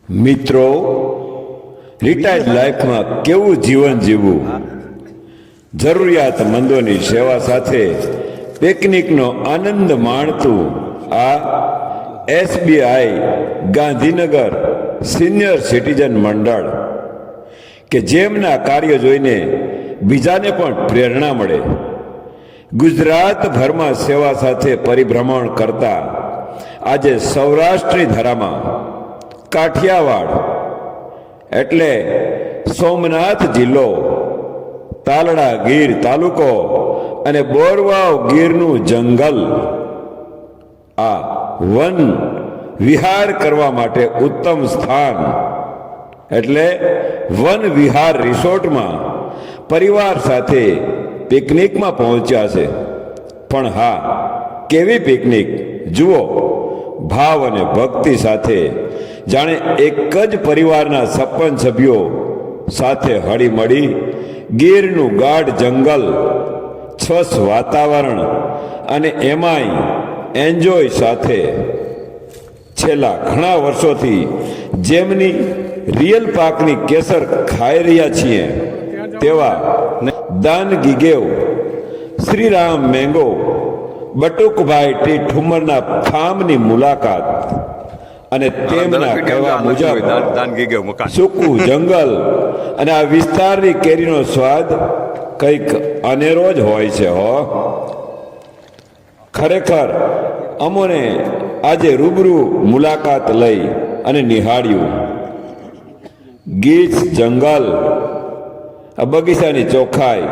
મિત્રો, રિટાયર્ડ લાઈફમાં કેવું જીવન જીવવું, જરૂરિયાતમંદોની સેવા સાથે પિકનિકનો આનંદ માણતું આ એસબીઆઈ ગાંધીનગર સિનિયર સિટીઝન મંડળ કે જેમના કાર્ય જોઈને બીજાને પણ પ્રેરણા મળે, ગુજરાતભરમાં સેવા સાથે પરિભ્રમણ કરતા આજે સૌરાષ્ટ્રની ધરામાં કાઠિયાવાડ એટલે સોમનાથ જિલ્લો, તાલડા ગીર તાલુકો અને બોરવાવ ગીરનું જંગલ આ વન વિહાર કરવા માટે ઉત્તમ સ્થાન એટલે વન વિહાર રિસોર્ટમાં પરિવાર સાથે પિકનિકમાં પહોંચ્યા છે. પણ હા, કેવી પિકનિક જુઓ, ભાવ અને ભક્તિ સાથે, જાણે એક જ પરિવારના 56 સભ્યો સાથે હળી મળી ગીરનું ગાઢ જંગલ, સ્વચ્છ વાતાવરણ અને એમાંય એન્જોય સાથે છેલ્લા ઘણા વર્ષોથી જેમની રિયલ પાકની કેસર ખાઈ રહ્યા છીએ તેવા દાન ગીગેવ શ્રીરામ મેંગો બટુકભાઈ ટી ઠુમરના ફાર્મની મુલાકાત અને તેમના કહેવા મુજબ સૂકું જંગલ અને આ વિસ્તારની કેરીનો સ્વાદ કંઈક અનેરો જ હોય છે. ખરેખર અમોને આજે રૂબરૂ મુલાકાત લઈ અને નિહાળ્યું ગીચ જંગલ, આ બગીચાની ચોખ્ખાઈ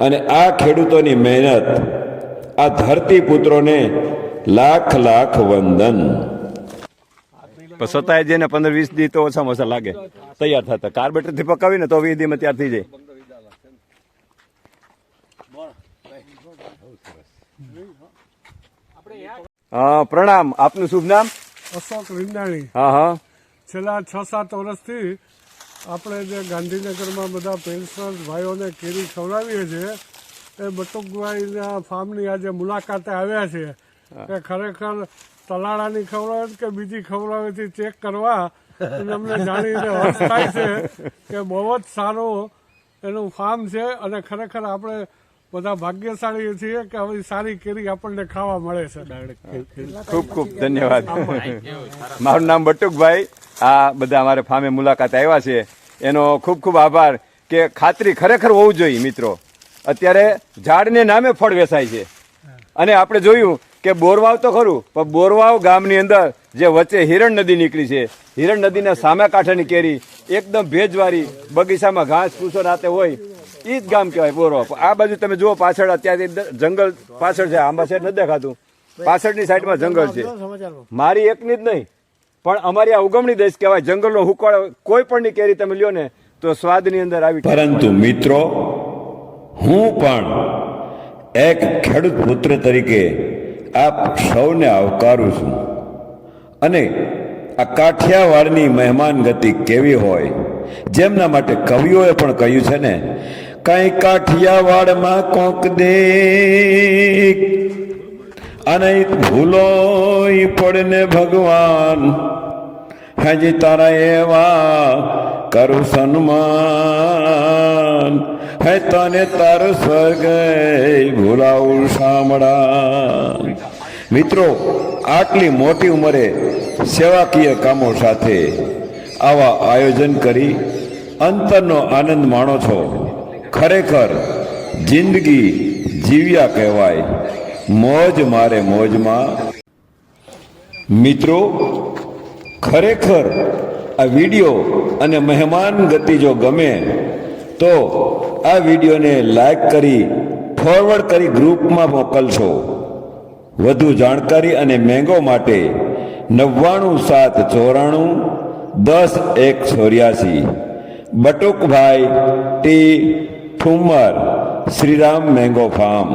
અને આ ખેડૂતોની મહેનત, આ ધરતી પુત્રોને લાખ લાખ વંદન. છતાંય જેને 15-20 દી તો ઓછામાં ઓછા લાગે તૈયાર થતા. કાર્બેટર થી પકાવીને તો 20 દીમાં તૈયાર થઈ જાય. પ્રણામ. આપનું શુભ નામ? અશોક વિંદાણી. હા હા. છેલ્લા 6-7 વર્ષથી આપણે જે ગાંધીનગરમાં બધા પેન્શનર ભાઈઓને કેરી ખવડાવીએ છીએ એ બટુકભાઈના ફાર્મની આજે મુલાકાતે આવ્યા છે કે ખરેખર તલાળાની ખવડાવે કે બીજી ખવડાવેથી ચેક કરવા અમને જાણીને હર્ષ થાય છે કે બહુ જ સારું એનું ફાર્મ છે અને ખરેખર આપણે બધા ભાગ્યશાળી છીએ કે આવી સારી કેરી આપણને ખાવા મળે છે. ખૂબ ખૂબ ધન્યવાદ. મારું નામ બટુકભાઈ. આ બધા અમારે ફાર્મે મુલાકાત આવ્યા છે એનો ખૂબ ખૂબ આભાર. કે ખાતરી ખરેખર હોવું જોઈએ મિત્રો. અત્યારે ઝાડને નામે ફળ વેચાય છે અને આપણે જોયું કે બોરવાવ તો ખરું, પણ બોરવાવ ગામની અંદર જે વચ્ચે હિરણ નદી નીકળી છે, હિરણ નદીના સામે કાંઠાની કેરી એકદમ ભેજવાળી, બગીચામાં ઘાસ ફૂસો રાતે હોય, એ જ ગામ કહેવાય બોરવાવ. આ બાજુ તમે જુઓ પાછળ અત્યારે જંગલ પાછળ છે, આંબા સાઈડ નથી દેખાતું, પાછળની સાઈડમાં જંગલ છે. મારી એકની જ નહીં પણ અમારી આ ઉગમણી દેશ કહેવાય. જંગલનો હુકવાળો કોઈ પણની કેરી તમે લ્યો ને તો સ્વાદની અંદર આવી. પરંતુ મિત્રો, હું પણ એક ખેડૂત પુત્ર તરીકે આપ સૌને આવકારું છું અને આ કાઠિયાવાડની મહેમાન ગતિ કેવી હોય, જેમના માટે કવિઓએ પણ કહ્યું છે ને, કઈ કાઠિયાવાડમાં કોક દેખ અને ભૂલો પડને ભગવાન, હજી તારા એવા કરું સન્માન, હે તને તારો સ્વર્ગ ભૂલાવું શામળા. મિત્રો, આટલી મોટી ઉંમરે સેવાકીય કામો સાથે આવા આયોજન કરી અંતરનો આનંદ માણો છો. ખરેખર જિંદગી જીવ્યા કહેવાય. મોજ મારે મોજમાં. મિત્રો, ખરેખર આ વિડીયો અને મહેમાન ગતિ જો ગમે તો આ વિડીયોને લાઈક કરી ફોરવર્ડ કરી ગ્રુપમાં મોકલશો. વધુ જાણકારી અને મેંગો માટે 9974910184 Batukbhai T Thummar, Shriram mango farm.